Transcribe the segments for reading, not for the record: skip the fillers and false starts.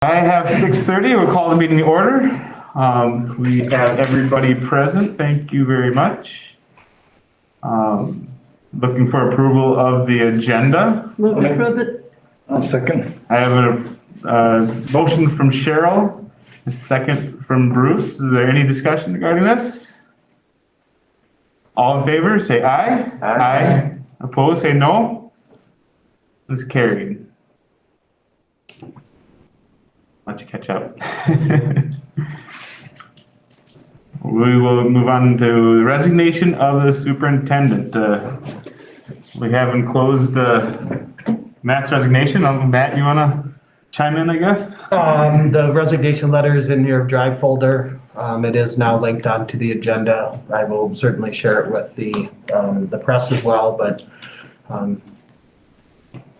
I have 6:30. We'll call the meeting to order. We have everybody present. Thank you very much. Looking for approval of the agenda. Move to approve it. I'll second. I have a motion from Cheryl, a second from Bruce. Is there any discussion regarding this? All in favor, say aye. Aye. Opposed, say no. It's carried. Let you catch up. We will move on to the resignation of the superintendent. We haven't closed Matt's resignation. Matt, you want to chime in, I guess? The resignation letter is in your drive folder. It is now linked onto the agenda. I will certainly share it with the press as well, but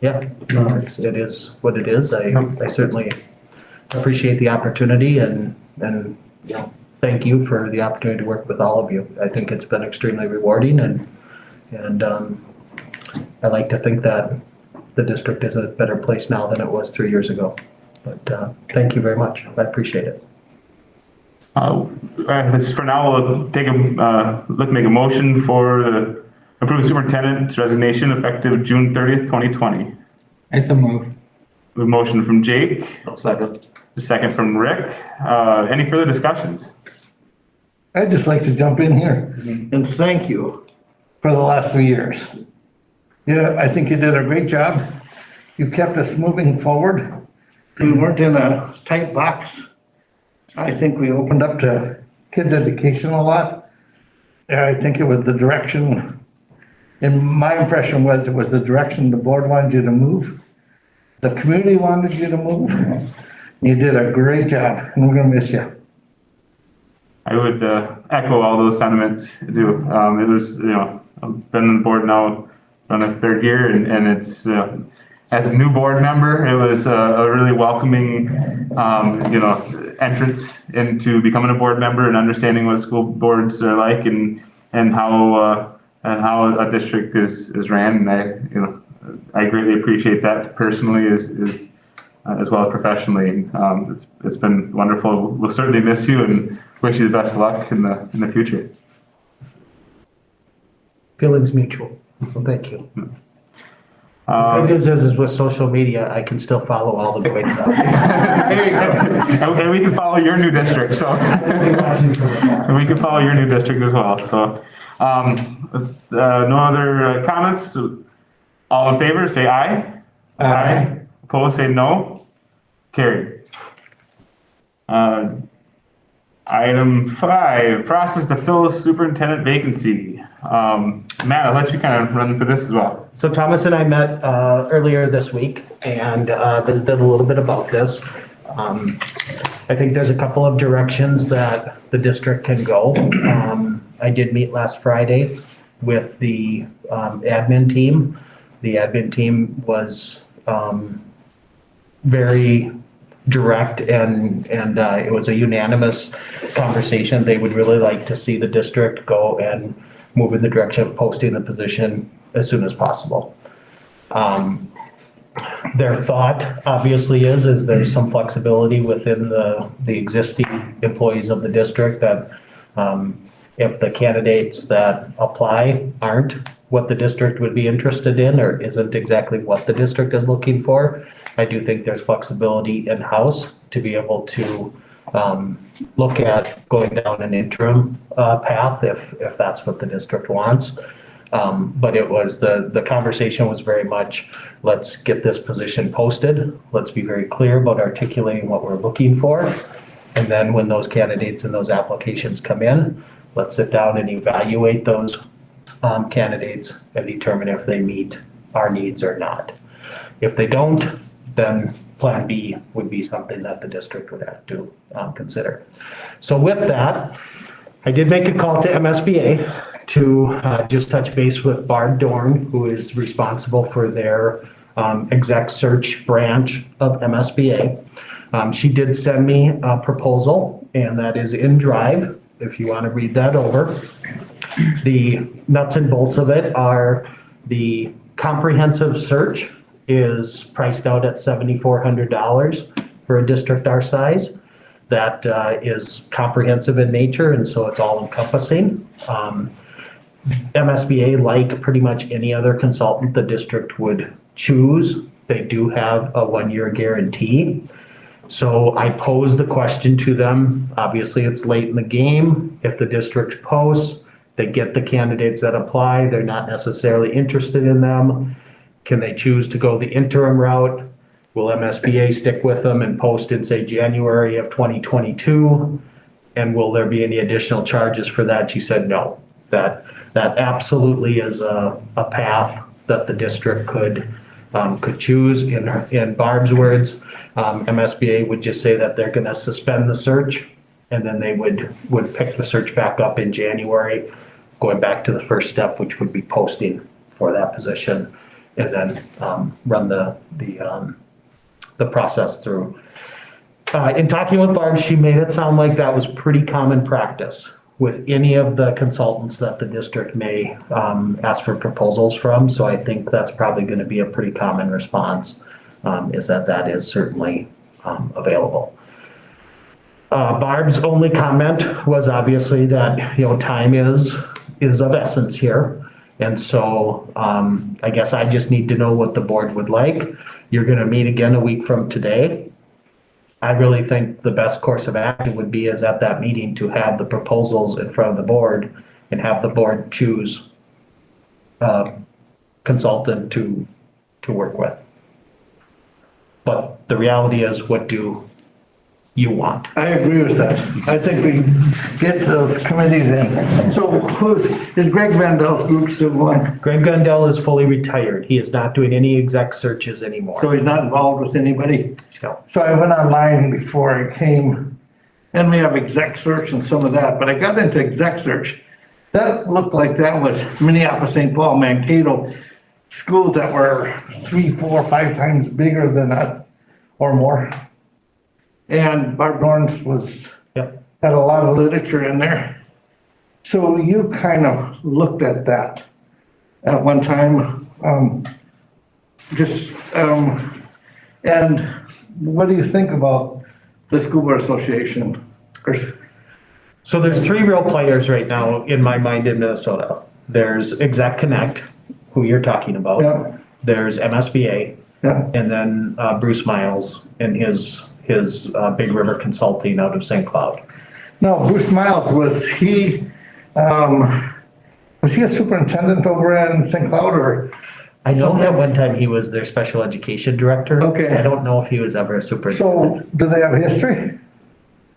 yeah, no, it is what it is. I certainly appreciate the opportunity and you know, thank you for the opportunity to work with all of you. I think it's been extremely rewarding and I like to think that the district is a better place now than it was 3 years ago. But thank you very much. I appreciate it. For now, we'll take make a motion for the approved superintendent's resignation effective June 30th, 2020. I so move. A motion from Jake. Second. A second from Rick. Any further discussions? I'd just like to jump in here and thank you for the last 3 years. Yeah, I think you did a great job. You kept us moving forward. We weren't in a tight box. I think we opened up to kids' education a lot. I think it was the direction, and my impression was it was the direction the board wanted you to move. The community wanted you to move. You did a great job, and we're gonna miss you. I would echo all those sentiments. It was, I've been on the board now on the third year, and it's as a new board member, it was a really welcoming, entrance into becoming a board member and understanding what school boards are like and how a district is ran. And I greatly appreciate that personally as well as professionally. It's been wonderful. We'll certainly miss you and wish you the best of luck in the future. Feelings mutual. So thank you. The good news is with social media, I can still follow all the points out. And we can follow your new district, so we can follow your new district as well. So, no other comments. All in favor, say aye. Aye. Opposed, say no. Carried. Item 5, process to fill the superintendent vacancy. Matt, I'll let you kind of run through this as well. So Thomas and I met earlier this week and visited a little bit about this. I think there's a couple of directions that the district can go. I did meet last Friday with the admin team. The admin team was very direct and it was a unanimous conversation. They would really like to see the district go and move in the direction of posting the position as soon as possible. Their thought obviously is there's some flexibility within the existing employees of the district that if the candidates that apply aren't what the district would be interested in or isn't exactly what the district is looking for, I do think there's flexibility in-house to be able to look at going down an interim path if that's what the district wants. But it was the conversation was very much, let's get this position posted. Let's be very clear about articulating what we're looking for. And then when those candidates and those applications come in, let's sit down and evaluate those candidates and determine if they meet our needs or not. If they don't, then Plan B would be something that the district would have to consider. So with that, I did make a call to MSBA to just touch base with Barb Dorn, who is responsible for their exec search branch of MSBA. She did send me a proposal, and that is in Drive, if you want to read that over. The nuts and bolts of it are the comprehensive search is priced out at $7,400. for a district our size that is comprehensive in nature, and so it's all encompassing. MSBA, like pretty much any other consultant the district would choose, they do have a 1-year guarantee. So I posed the question to them. Obviously, it's late in the game. If the district posts, they get the candidates that apply, they're not necessarily interested in them. Can they choose to go the interim route? Will MSBA stick with them and post in, say, January of 2022? And will there be any additional charges for that? She said no. That absolutely is a path that the district could choose. In Barb's words, MSBA would just say that they're gonna suspend the search, and then they would pick the search back up in January, going back to the first step, which would be posting for that position, and then run the process through. In talking with Barb, she made it sound like that was pretty common practice with any of the consultants that the district may ask for proposals from. So I think that's probably gonna be a pretty common response, is that is certainly available. Barb's only comment was obviously that, time is of essence here. And so I guess I just need to know what the board would like. You're gonna meet again a week from today. I really think the best course of action would be is at that meeting to have the proposals in front of the board and have the board choose a consultant to work with. But the reality is, what do you want? I agree with that. I think we get those committees in. So is Greg Vandel's group still going? Greg Gundel is fully retired. He is not doing any exec searches anymore. So he's not involved with anybody? No. So I went online before I came, and we have exec search and some of that, but I got into exec search. That looked like that was Minneapolis, St. Paul, Mankato, schools that were 3, 4, 5 times bigger than us or more. And Barb Dorns Yep. had a lot of literature in there. So you kind of looked at that at one time. And what do you think about the School Board Association? So there's 3 real players right now in my mind in Minnesota. There's Exec Connect, who you're talking about. Yeah. There's MSBA, Yeah. and then Bruce Miles and his Big River Consulting out of St. Cloud. No, Bruce Miles, was he a superintendent over in St. Cloud or? I know that one time he was their special education director. Okay. I don't know if he was ever a superintendent. So do they have a history?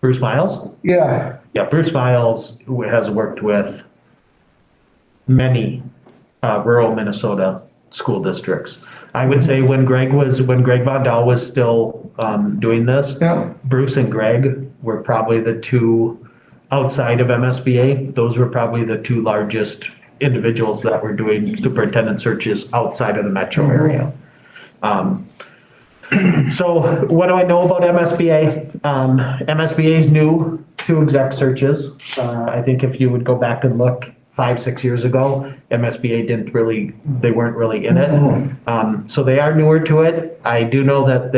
Bruce Miles? Yeah. Yeah, Bruce Miles has worked with many rural Minnesota school districts. I would say when Greg Vandal was still doing this, Yeah. Bruce and Greg were probably the 2 outside of MSBA. Those were probably the 2 largest individuals that were doing superintendent searches outside of the metro area. So what do I know about MSBA? MSBA is new to exec searches. I think if you would go back and look 5, 6 years ago, MSBA they weren't really in it. So they are newer to it. I do know that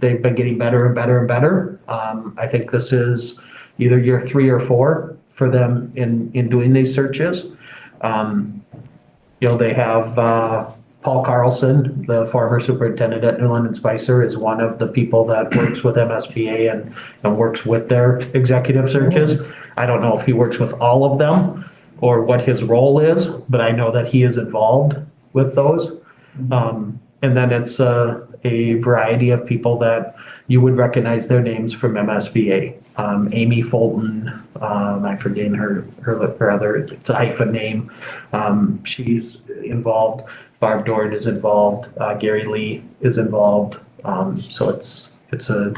they've been getting better and better and better. I think this is either year 3 or 4 for them in doing these searches. They have Paul Carlson, the former superintendent at Newland and Spicer, is one of the people that works with MSBA and works with their executive searches. I don't know if he works with all of them or what his role is, but I know that he is involved with those. And then it's a variety of people that you would recognize their names from MSBA. Amy Fulton, I'm forgetting her other, it's a hyphen name. She's involved. Barb Dorn is involved. Gary Lee is involved. So it's a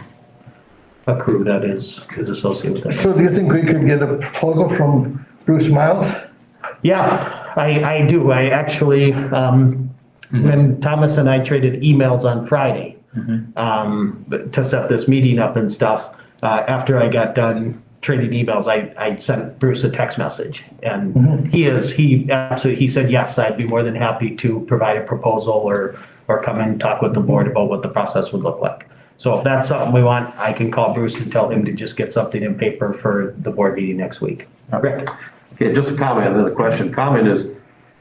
crew that is associated with it. So do you think we could get a proposal from Bruce Miles? Yeah, I do. I actually, when Thomas and I traded emails on Friday, to set this meeting up and stuff, after I got done trading emails, I sent Bruce a text message, and he said, yes, I'd be more than happy to provide a proposal or come and talk with the board about what the process would look like. So if that's something we want, I can call Bruce and tell him to just get something in paper for the board meeting next week. Rick? Okay, just a comment, another question. Comment is,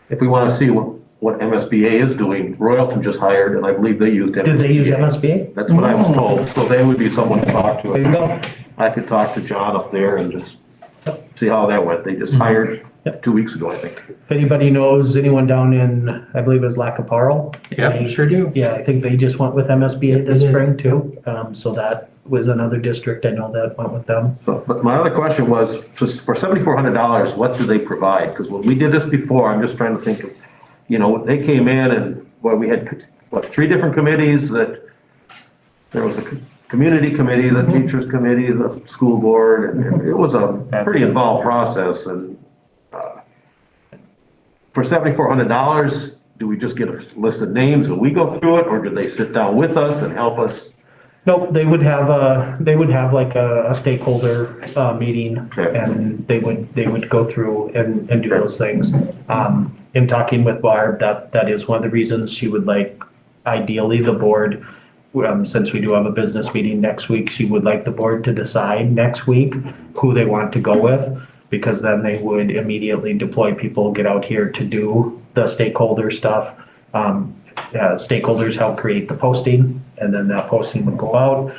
if we want to see what MSBA is doing, Royalton just hired, and I believe they used MSBA. Did they use MSBA? That's what I was told, so they would be someone to talk There you to. go. I could talk to John up there and just see how that went. They just hired 2 weeks ago, I think. If anybody knows anyone down in, I believe it was Lacaparo. Yep, sure do. Yeah, I think they just went with MSBA this they did. spring too. So that was another district I know that went with them. But my other question was, for $7,400, what do they provide? Because when we did this before, I'm just trying to think of, they came in and, we had, 3 different committees that, there was a community committee, the teachers committee, the school board, and it was a pretty involved process. And for $7,400, do we just get a list of names and we go through it, or do they sit down with us and help us? Nope, they would have like a stakeholder meeting, Okay. and they would go through and do those things. In talking with Barb, that is one of the reasons she would like, ideally, the board, since we do have a business meeting next week, she would like the board to decide next week who they want to go with, because then they would immediately deploy people, get out here to do the stakeholder stuff. Stakeholders help create the posting, and then that posting would go out.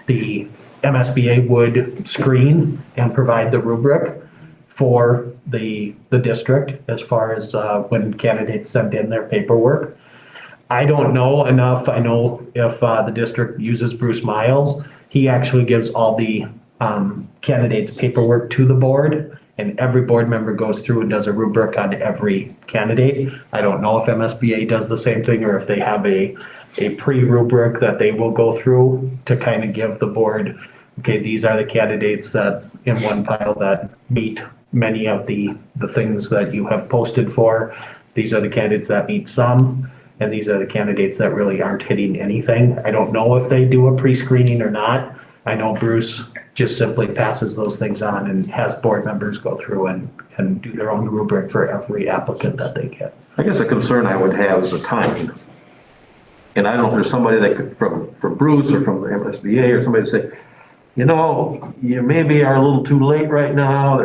The MSBA would screen and provide the rubric for the district as far as when candidates send in their paperwork. I don't know enough. I know if the district uses Bruce Miles, he actually gives all the candidates' paperwork to the board, and every board member goes through and does a rubric on every candidate. I don't know if MSBA does the same thing, or if they have a pre-rubric that they will go through to kind of give the board, okay, these are the candidates that in one pile that meet many of the things that you have posted for. These are the candidates that meet some, and these are the candidates that really aren't hitting anything. I don't know if they do a pre-screening or not. I know Bruce just simply passes those things on and has board members go through and do their own rubric for every applicant that they get. I guess the concern I would have is the timing. And I don't know if there's somebody that could, from Bruce or from the MSBA or somebody to say, you maybe are a little too late right now,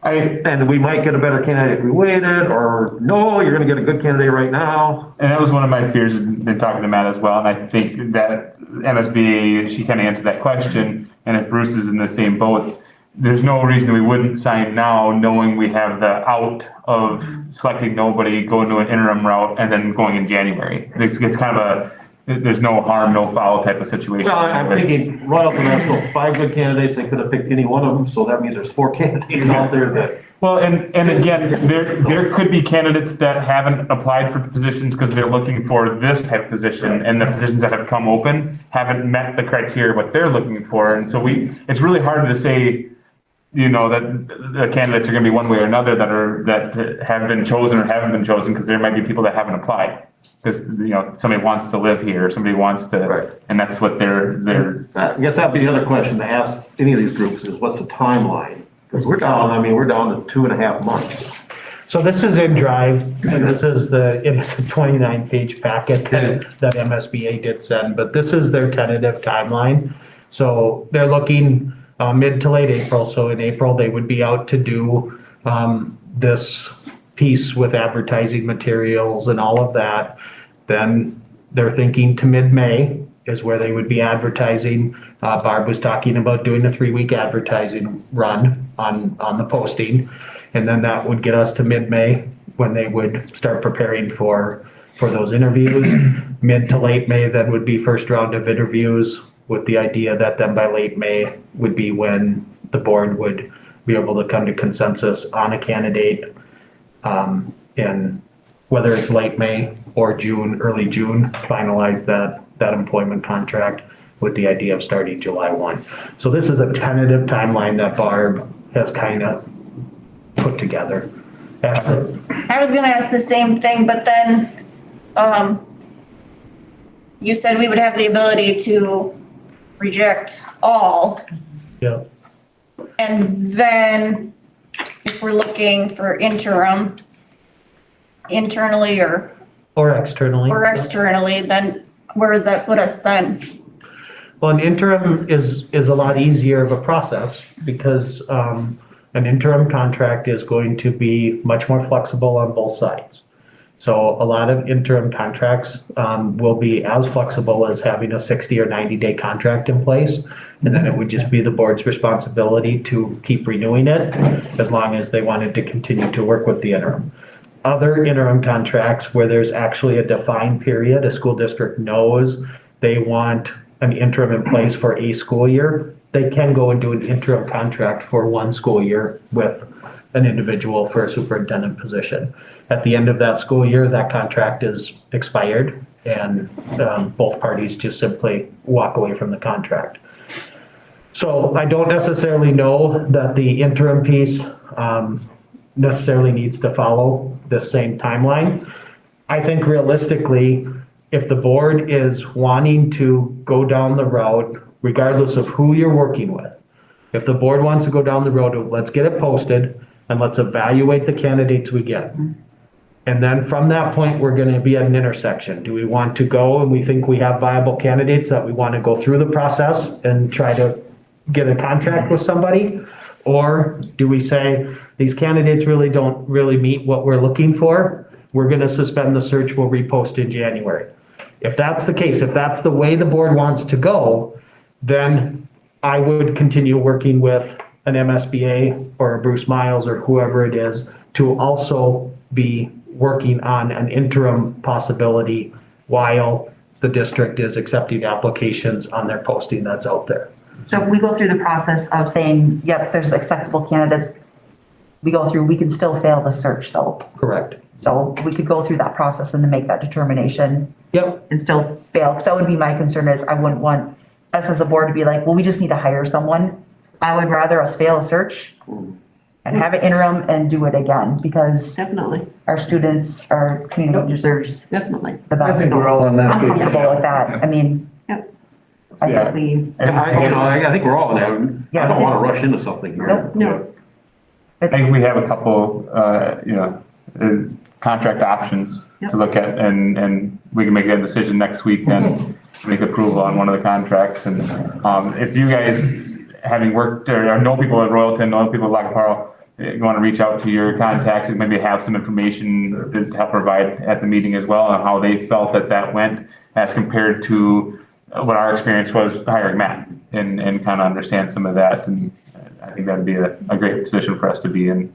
and we might get a better candidate if we waited, or no, you're gonna get a good candidate right now. And that was one of my fears, been talking to Matt as well, and I think that MSBA, she kind of answered that question, and if Bruce is in the same boat, there's no reason we wouldn't sign now, knowing we have the out of selecting nobody, going to an interim route, and then going in January. It's kind of there's no harm, no foul type of situation. Well, I'm thinking Royalton has 5 good candidates, they could have picked any one of them, so that means there's 4 candidates out there that. Well, and again, there could be candidates that haven't applied for positions because they're looking for this type of position, and the positions that have come open haven't met the criteria what they're looking for, and so it's really hard to say, that the candidates are going to be one way or another that have been chosen or haven't been chosen, because there might be people that haven't applied because somebody wants to live here, somebody wants to, Right. and that's what they're. I guess that'd be the other question to ask any of these groups is, what's the timeline? Because we're down to 2.5 months. So this is in Drive, and it is a 29-page packet that MSBA did send, but this is their tentative timeline. So they're looking mid to late April. So in April, they would be out to do this piece with advertising materials and all of that. Then they're thinking to mid-May is where they would be advertising. Barb was talking about doing a 3-week advertising run on the posting. And then that would get us to mid-May when they would start preparing for those interviews. Mid to late May, then would be first round of interviews, with the idea that then by late May would be when the board would be able to come to consensus on a candidate. And whether it's late May or June, early June, finalize that employment contract with the idea of starting July 1. So this is a tentative timeline that Barb has kind of put together. Ashley? I was gonna ask the same thing, but then, you said we would have the ability to reject all. Yeah. And then if we're looking for interim, internally or Or externally. externally, then where does that put us then? Well, an interim is a lot easier of a process because an interim contract is going to be much more flexible on both sides. So a lot of interim contracts will be as flexible as having a 60 or 90-day contract in place. And then it would just be the board's responsibility to keep renewing it as long as they wanted to continue to work with the interim. Other interim contracts where there's actually a defined period, a school district knows they want an interim in place for a school year, they can go and do an interim contract for one school year with an individual for a superintendent position. At the end of that school year, that contract is expired and both parties just simply walk away from the contract. So I don't necessarily know that the interim piece necessarily needs to follow the same timeline. I think realistically, if the board is wanting to go down the road, regardless of who you're working with, if the board wants to go down the road of let's get it posted and let's evaluate the candidates we get. And then from that point, we're gonna be at an intersection. Do we want to go and we think we have viable candidates that we wanna go through the process and try to get a contract with somebody? Or do we say, these candidates don't really meet what we're looking for? We're gonna suspend the search, we'll repost in January. If that's the case, if that's the way the board wants to go, then I would continue working with an MSBA or a Bruce Miles or whoever it is to also be working on an interim possibility while the district is accepting applications on their posting that's out there. So we go through the process of saying, yep, there's acceptable candidates. We can still fail the search though. Correct. So we could go through that process and then make that determination Yep. and still fail. Because that would be my concern is I wouldn't want us as a board to be like, well, we just need to hire someone. I would rather us fail a search and have it interim and do it again because Definitely, our students, our community deserves definitely. the I best. think we're all on that I'm page. comfortable with that. I mean, Yep. I Yeah. think we, I think we're all in there. I don't wanna rush into something here. Nope. No, I think we have a couple, contract options to look at and we can make that decision next week then, make approval on one of the contracts. And if you guys, having worked or know people at Royalton, know people at Lacaparo, you want to reach out to your contacts and maybe have some information to help provide at the meeting as well on how they felt that went as compared to what our experience was hiring Matt and kind of understand some of that. And I think that'd be a great position for us to be in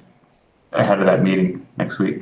ahead of that meeting next week.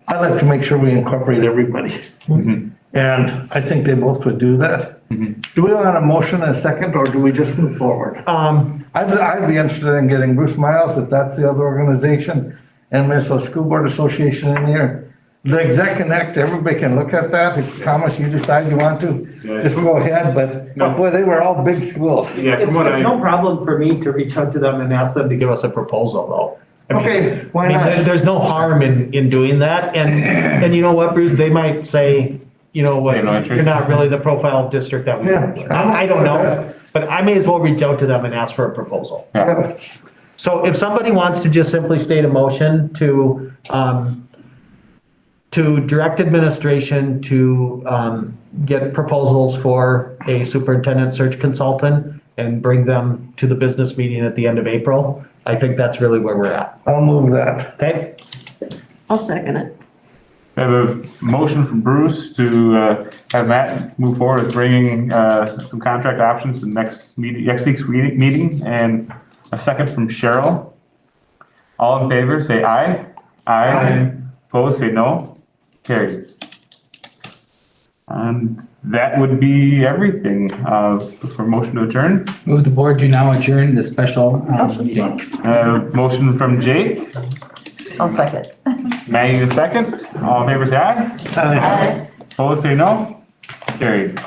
I'd like to make sure we incorporate everybody. Mm-hmm. And I think they both would do that. Do we want a motion and a second, or do we just move forward? I'd be interested in getting Bruce Miles, if that's the other organization, and Minnesota School Board Association in here. The Exec Connect, everybody can look at that. If Thomas, you decide you want to, just go ahead, but boy, they were all big schools. Yeah, It's no problem for me to reach out to them and ask them to give us a proposal though. I mean- Okay, why I mean, not? there's no harm in doing that, and you know what, Bruce, they might say, you know what, They have no interest. you're not really the profile district that we want. Yeah. I don't know, but I may as well reach out to them and ask for a proposal. Yeah. So if somebody wants to just simply state a motion to direct administration to get proposals for a superintendent search consultant and bring them to the business meeting at the end of April, I think that's really where we're at, I'll move that. okay? I'll second it. I have a motion from Bruce to have Matt move forward with bringing some contract options to next week's meeting, and a second from Cheryl. All in favor, say aye. Aye. Opposed, say no. Carried. And that would be everything for motion to adjourn. Move the board to now adjourn the special meeting. Motion from Jake, I'll second. Maggie the second. All in favor, say aye. Aye. Opposed, say no. Carried.